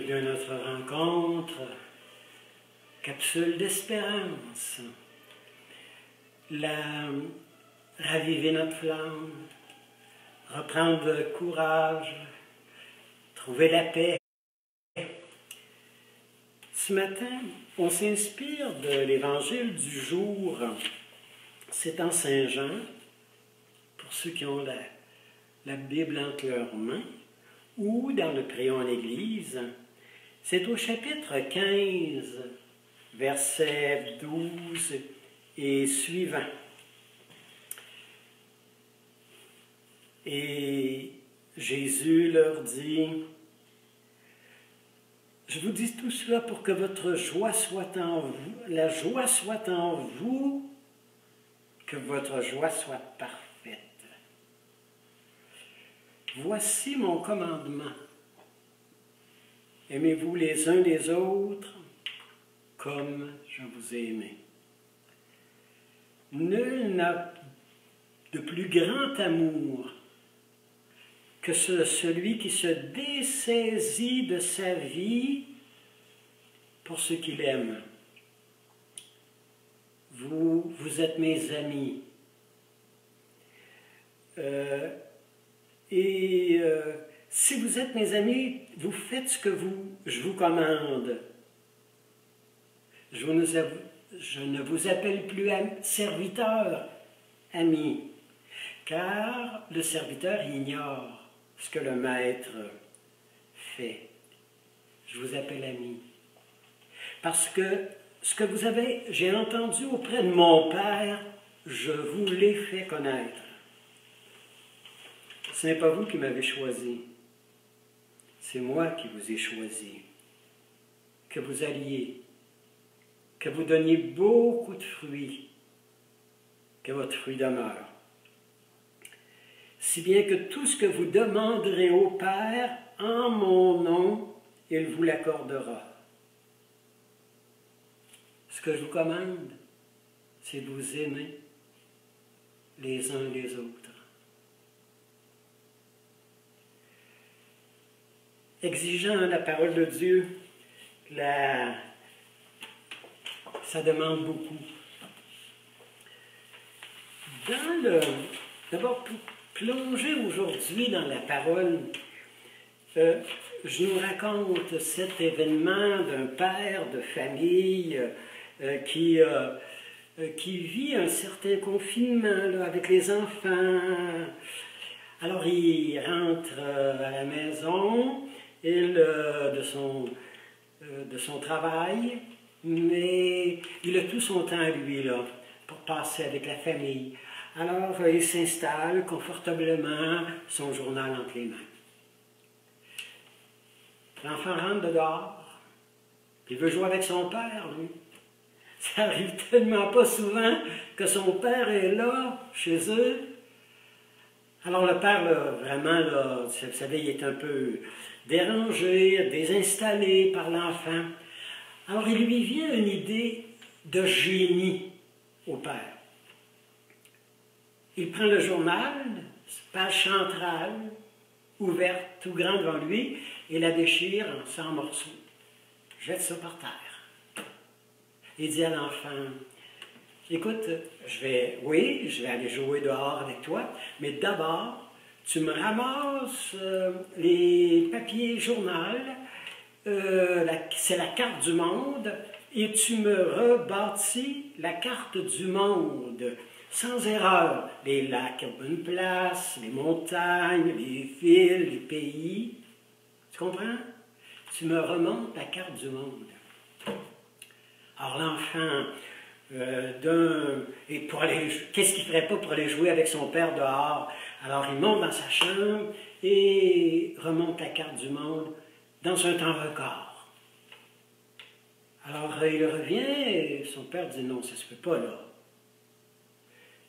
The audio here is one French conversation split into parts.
Bienvenue à notre rencontre, capsule d'espérance. Raviver notre flamme, reprendre courage, trouver la paix. Ce matin, on s'inspire de l'évangile du jour. C'est en Saint Jean, pour ceux qui ont la Bible entre leurs mains, ou dans le Prions à l'Église. C'est au chapitre 15, versets 12 et suivants. Et Jésus leur dit, « Je vous dis tout cela pour que votre joie soit en vous, la joie soit en vous, que votre joie soit parfaite. Voici mon commandement. Aimez-vous les uns les autres comme je vous ai aimé. Nul n'a de plus grand amour que celui qui se dessaisit de sa vie pour ceux qu'il aime. Vous êtes mes amis. Si vous êtes mes amis, vous faites ce que je vous commande. Je ne vous appelle plus serviteur, ami, car le serviteur ignore ce que le maître fait. Je vous appelle ami. Parce que ce que j'ai entendu auprès de mon Père, je vous l'ai fait connaître. Ce n'est pas vous qui m'avez choisi, c'est moi qui vous ai choisi. Que vous alliez, que vous donniez beaucoup de fruits, que votre fruit demeure. Si bien que tout ce que vous demanderez au Père en mon nom, il vous l'accordera. Ce que je vous commande, c'est de vous aimer les uns les autres. Exigeant la parole de Dieu, ça demande beaucoup. D'abord, pour plonger aujourd'hui dans la parole, je nous raconte cet événement d'un père de famille qui vit un certain confinement là, avec les enfants. Alors il rentre à la maison de son travail, mais il a tout son temps, lui, là, pour passer avec la famille. Alors, il s'installe confortablement, son journal entre les mains. L'enfant rentre dehors, il veut jouer avec son père, lui. Ça arrive tellement pas souvent que son père est là, chez eux. Alors le père, là, vraiment, là, vous savez, il est un peu dérangé, désinstallé par l'enfant. Alors il lui vient une idée de génie au père. Il prend le journal, page centrale, ouverte, tout grand devant lui, et la déchire en 100 morceaux. Jette ça par terre. Il dit à l'enfant, écoute, je vais aller jouer dehors avec toi, mais d'abord, tu me ramasses les papiers journal, c'est la carte du monde, et tu me rebâtis la carte du monde, sans erreur. Les lacs à bonne place, les montagnes, les villes, les pays. Tu comprends? Tu me remontes la carte du monde. Alors l'enfant, qu'est-ce qu'il ne ferait pas pour aller jouer avec son père dehors? Alors il monte dans sa chambre et remonte la carte du monde dans un temps record. Alors il revient et son père dit non, ça ne se peut pas là.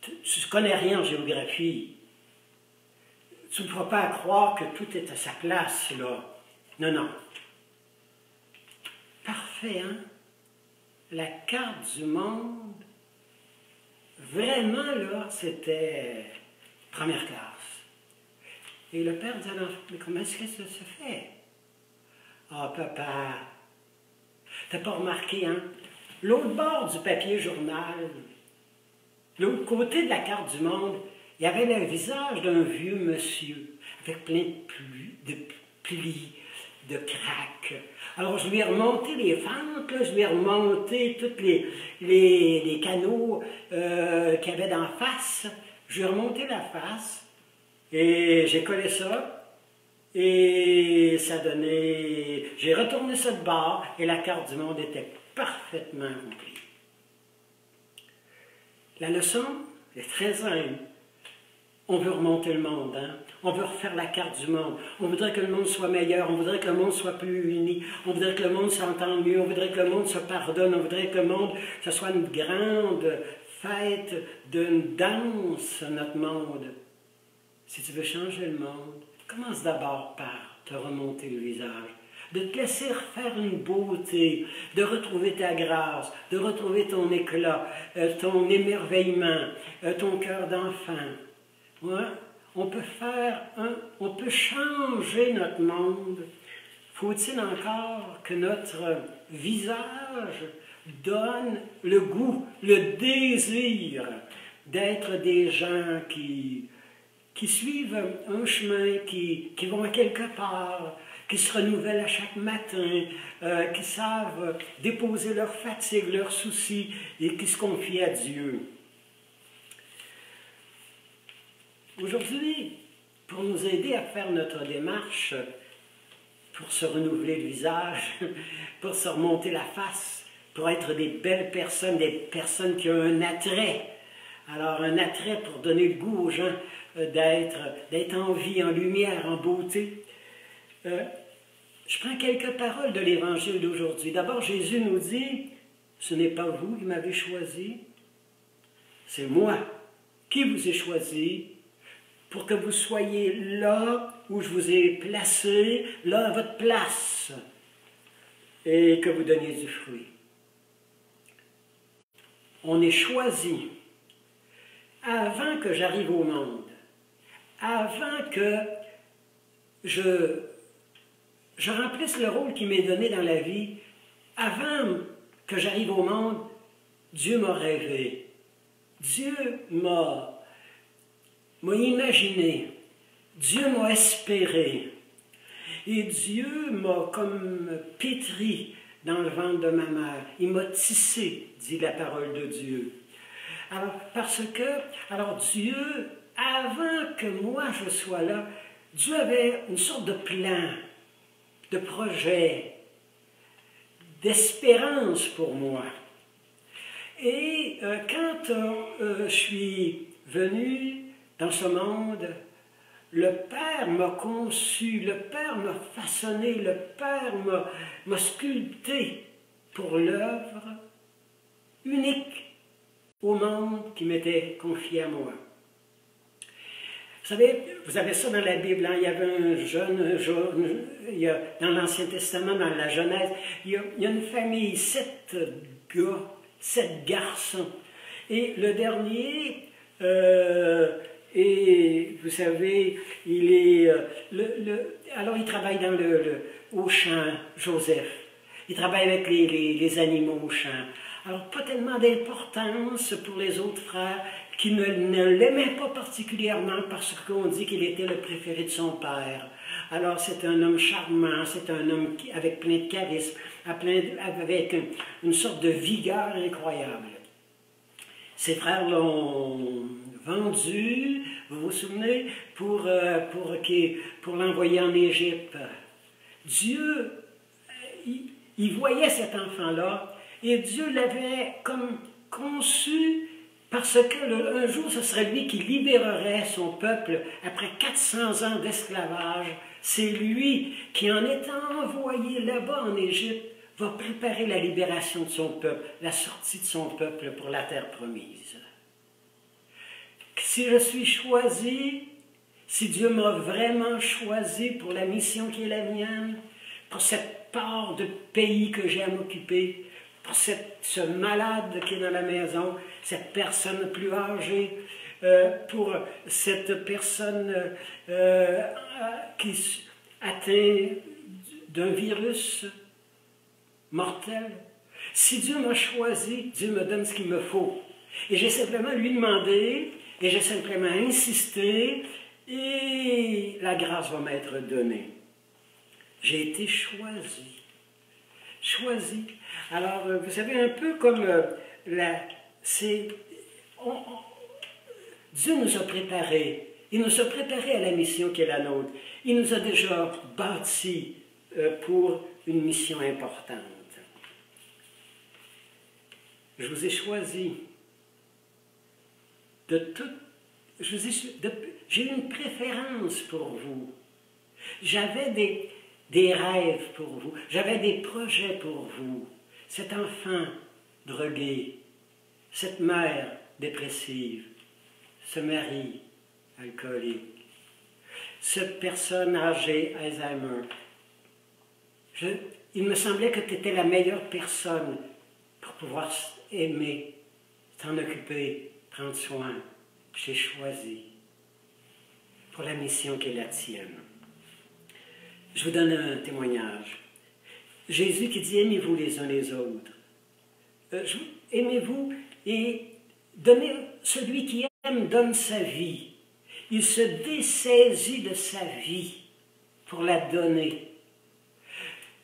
Tu ne connais rien en géographie. Tu ne feras pas croire que tout est à sa place là. Non, non. Parfait, hein? La carte du monde, vraiment là, c'était première classe. Et le père dit à l'enfant, mais comment est-ce que ça se fait? Ah, papa, t'as pas remarqué, hein? L'autre bord du papier journal, l'autre côté de la carte du monde, il y avait le visage d'un vieux monsieur, avec plein de plis, de craques. Alors je lui ai remonté les fentes, là, je lui ai remonté tous les canaux qu'il y avait d'en face. Je lui ai remonté la face et j'ai collé ça. Et ça donnait... J'ai retourné ça de bord et la carte du monde était parfaitement remplie. La leçon est très simple. On veut remonter le monde, hein? On veut refaire la carte du monde. On voudrait que le monde soit meilleur, on voudrait que le monde soit plus uni, on voudrait que le monde s'entende mieux, on voudrait que le monde se pardonne, on voudrait que le monde, ce soit une grande fête d'une danse, notre monde. Si tu veux changer le monde, commence d'abord par te remonter le visage, de te laisser refaire une beauté, de retrouver ta grâce, de retrouver ton éclat, ton émerveillement, ton cœur d'enfant. Ouais? On peut changer notre monde. Faut-il encore que notre visage donne le goût, le désir d'être des gens qui suivent un chemin, qui vont à quelque part, qui se renouvellent à chaque matin, qui savent déposer leurs fatigues, leurs soucis et qui se confient à Dieu. Aujourd'hui, pour nous aider à faire notre démarche, pour se renouveler le visage, pour se remonter la face, pour être des belles personnes, des personnes qui ont un attrait. Alors, un attrait pour donner le goût aux gens d'être en vie, en lumière, en beauté. Je prends quelques paroles de l'Évangile d'aujourd'hui. D'abord, Jésus nous dit, « Ce n'est pas vous qui m'avez choisi, c'est moi qui vous ai choisi pour que vous soyez là où je vous ai placé, là à votre place, et que vous donniez du fruit. » On est choisi avant que j'arrive au monde, avant que je remplisse le rôle qui m'est donné dans la vie, avant que j'arrive au monde, Dieu m'a rêvé. Dieu m'a imaginé. Dieu m'a espéré. Et Dieu m'a comme pétri dans le ventre de ma mère. Il m'a tissé, dit la parole de Dieu. Alors Dieu, avant que moi je sois là, Dieu avait une sorte de plan, de projet, d'espérance pour moi. Et quand je suis venu dans ce monde, le Père m'a conçu, le Père m'a façonné, le Père m'a sculpté pour l'œuvre unique au monde qui m'était confié à moi. Vous savez, vous avez ça dans la Bible, hein? Il y avait un jeune, dans l'Ancien Testament, dans la Genèse, il y a une famille, 7 gars, 7 garçons. Et le dernier, et vous savez, il est, alors il travaille au champ, Joseph. Il travaille avec les animaux au champ. Alors, pas tellement d'importance pour les autres frères qui ne l'aimaient pas particulièrement parce qu'on dit qu'il était le préféré de son père. Alors, c'est un homme charmant, c'est un homme avec plein de charisme, avec une sorte de vigueur incroyable. Ses frères l'ont vendu, vous vous souvenez, pour l'envoyer en Égypte. Dieu, il voyait cet enfant-là, et Dieu l'avait comme conçu parce qu'un jour, ce serait lui qui libérerait son peuple après 400 ans d'esclavage. C'est lui qui, en étant envoyé là-bas en Égypte, va préparer la libération de son peuple, la sortie de son peuple pour la terre promise. Si je suis choisi, si Dieu m'a vraiment choisi pour la mission qui est la mienne, pour cette part de pays que j'ai à m'occuper, pour ce malade qui est dans la maison, cette personne plus âgée, pour cette personne qui atteint d'un virus mortel. Si Dieu m'a choisi, Dieu me donne ce qu'il me faut. Et j'ai simplement lui demandé, et j'ai simplement insisté, et la grâce va m'être donnée. J'ai été choisi. Choisi. Alors, vous savez, un peu comme Dieu nous a préparés. Il nous a préparés à la mission qui est la nôtre. Il nous a déjà bâtis pour une mission importante. Je vous ai choisi de tout. J'ai eu une préférence pour vous. J'avais des rêves pour vous. J'avais des projets pour vous. Cet enfant drogué, cette mère dépressive, ce mari alcoolique, cette personne âgée Alzheimer. Il me semblait que tu étais la meilleure personne pour pouvoir aimer, t'en occuper, prendre soin. J'ai choisi pour la mission qui est la tienne. Je vous donne un témoignage. Jésus qui dit « Aimez-vous les uns les autres ». Aimez-vous et donnez, celui qui aime donne sa vie. Il se dessaisit de sa vie pour la donner.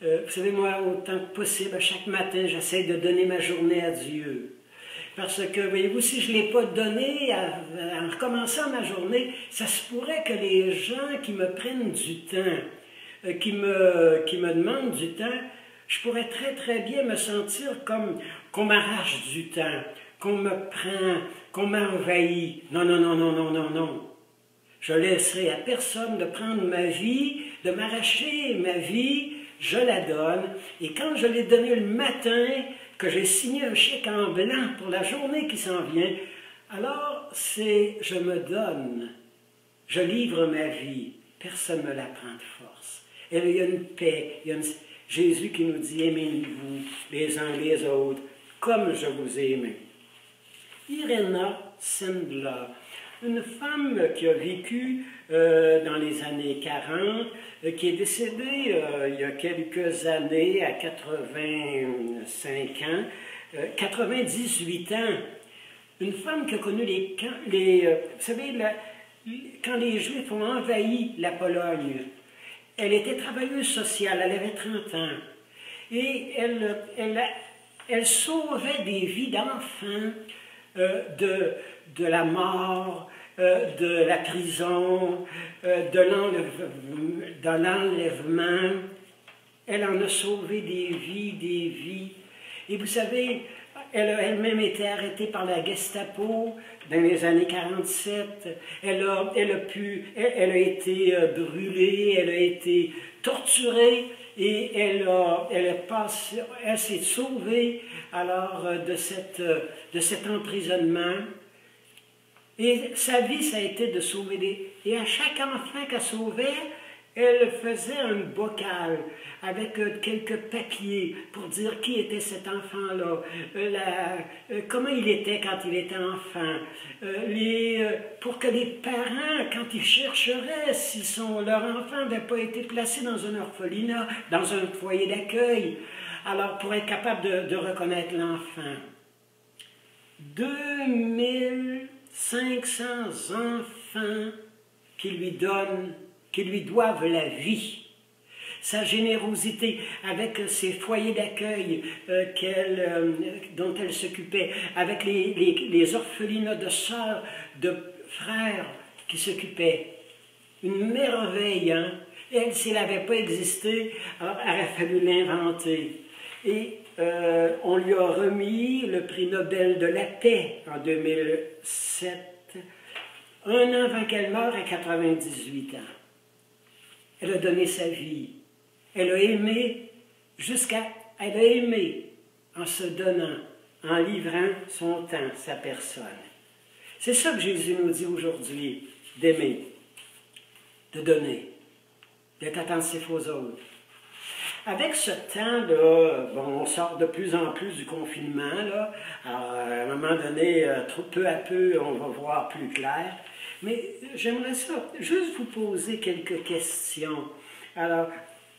Vous savez, moi, autant que possible, chaque matin, j'essaie de donner ma journée à Dieu. Parce que, voyez-vous, si je ne l'ai pas donné en recommençant ma journée, ça se pourrait que les gens qui me prennent du temps, qui me demandent du temps, je pourrais très très bien me sentir comme qu'on m'arrache du temps, qu'on me prend, qu'on m'envahit. Non, non, non, non, non, non, non. Je laisserai à personne de prendre ma vie, de m'arracher ma vie, je la donne. Et quand je l'ai donnée le matin, que j'ai signé un chèque en blanc pour la journée qui s'en vient, alors je me donne, je livre ma vie. Personne ne me la prend de force. Et il y a une paix, il y a Jésus qui nous dit « Aimez-vous les uns les autres, comme je vous ai aimé ». Irena Sendler, une femme qui a vécu dans les années 40, qui est décédée il y a quelques années, à 85 ans, 98 ans. Une femme qui a connu vous savez, quand les Juifs ont envahi la Pologne, elle était travailleuse sociale, elle avait 30 ans. Et elle sauvait des vies d'enfants de la mort, de la prison, de l'enlèvement. Elle en a sauvé des vies. Et vous savez, elle a elle-même été arrêtée par la Gestapo dans les années 47. Elle a été brûlée, elle a été torturée et elle s'est sauvée alors de cet emprisonnement. Et sa vie, ça a été de sauver Et à chaque enfant qu'elle sauvait, elle faisait un bocal avec quelques papiers pour dire qui était cet enfant-là, comment il était quand il était enfant, pour que les parents, quand ils chercheraient si leur enfant n'avait pas été placé dans un orphelinat, dans un foyer d'accueil, alors pour être capable de reconnaître l'enfant. 2500 enfants qui lui doivent la vie. Sa générosité avec ses foyers d'accueil dont elle s'occupait, avec les orphelinats de sœurs, de frères qui s'occupaient. Une merveille, hein? Elle, si elle n'avait pas existé, alors il aurait fallu l'inventer. Et on lui a remis le prix Nobel de la paix en 2007, un an avant qu'elle meure à 98 ans. Elle a donné sa vie. Elle a aimé elle a aimé en se donnant, en livrant son temps, sa personne. C'est ça que Jésus nous dit aujourd'hui, d'aimer, de donner, d'être attentif aux autres. Avec ce temps-là, on sort de plus en plus du confinement, là. Alors, à un moment donné, peu à peu, on va voir plus clair. Mais j'aimerais ça, juste vous poser quelques questions. Alors,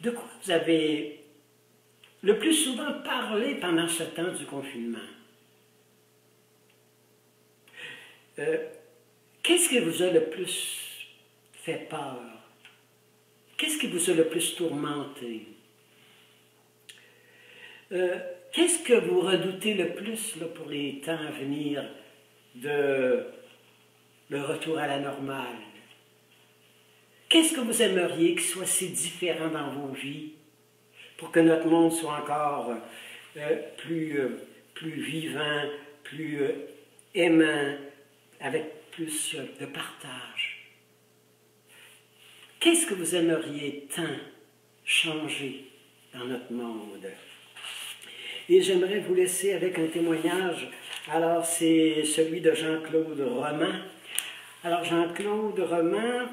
de quoi vous avez le plus souvent parlé pendant ce temps du confinement? Qu'est-ce qui vous a le plus fait peur? Qu'est-ce qui vous a le plus tourmenté? Qu'est-ce que vous redoutez le plus là, pour les temps à venir de le retour à la normale? Qu'est-ce que vous aimeriez qu'il soit si différent dans vos vies pour que notre monde soit encore plus vivant, plus aimant, avec plus de partage? Qu'est-ce que vous aimeriez tant changer dans notre monde? Et j'aimerais vous laisser avec un témoignage. Alors, c'est celui de Jean-Claude Roman. Alors, Jean-Claude Roman,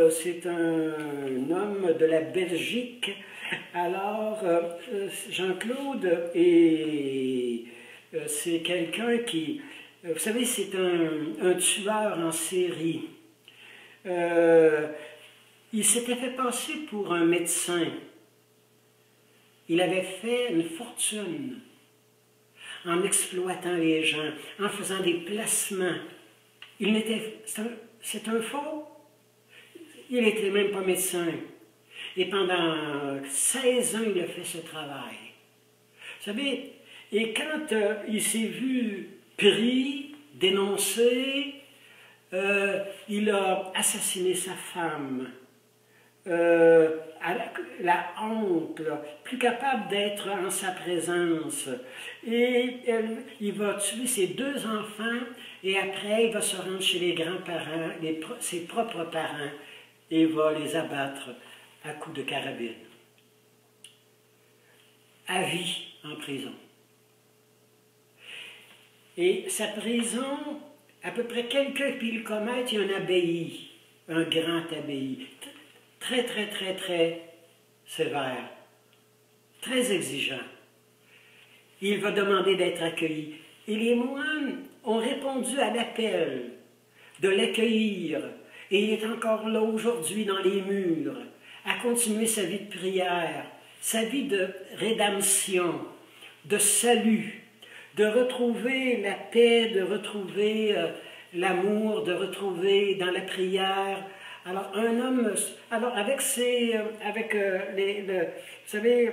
c'est un homme de la Belgique. Alors, Jean-Claude c'est quelqu'un qui, vous savez, c'est un tueur en série. Il s'était fait passer pour un médecin. Il avait fait une fortune en exploitant les gens, en faisant des placements. C'est un faux. Il n'était même pas médecin. Et pendant 16 ans, il a fait ce travail. Vous savez, et quand il s'est vu pris, dénoncé, il a assassiné sa femme. La honte, là, plus capable d'être en sa présence. Et il va tuer ses 2 enfants et après il va se rendre chez les grands-parents, ses propres parents, et il va les abattre à coups de carabine. À vie en prison. Et sa prison, à peu près quelqu'un qui le commettre, il y a une abbaye, un grand abbaye. Très, très, très, très sévère, très exigeant. Il va demander d'être accueilli. Et les moines ont répondu à l'appel de l'accueillir. Et il est encore là aujourd'hui dans les murs, à continuer sa vie de prière, sa vie de rédemption, de salut, de retrouver la paix, de retrouver l'amour, de retrouver dans la prière. Alors, un homme, alors avec vous savez,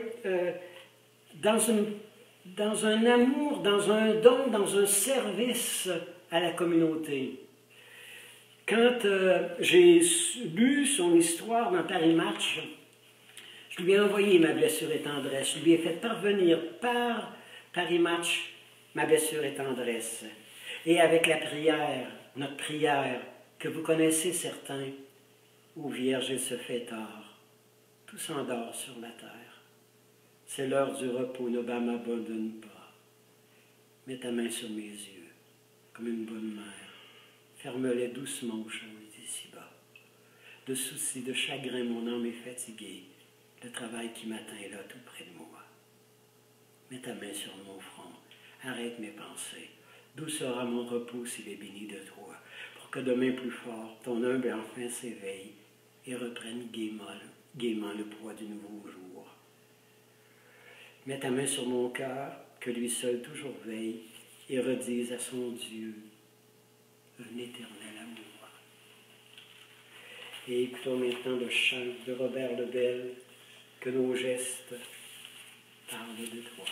dans un amour, dans un don, dans un service à la communauté. Quand j'ai lu son histoire dans Paris Match, je lui ai envoyé ma blessure et tendresse. Je lui ai fait parvenir par Paris Match ma blessure et tendresse. Et avec la prière, notre prière, que vous connaissez certains, ô Vierge, il se fait tard, tout s'endort sur la terre. C'est l'heure du repos, ne m'abandonne pas. Mets ta main sur mes yeux, comme une bonne mère. Ferme-les doucement aux choses d'ici-bas. De soucis, de chagrin, mon âme est fatiguée. Le travail qui m'attend est là tout près de moi. Mets ta main sur mon front. Arrête mes pensées. D'où sera mon repos s'il est béni de toi, pour que demain plus fort, ton humble enfant s'éveille et reprenne gaiement le poids du nouveau jour. Mets ta main sur mon cœur, que lui seul toujours veille, et redise à son Dieu un éternel amour. Et écoutons maintenant le chant de Robert Lebel, que nos gestes parlent de toi.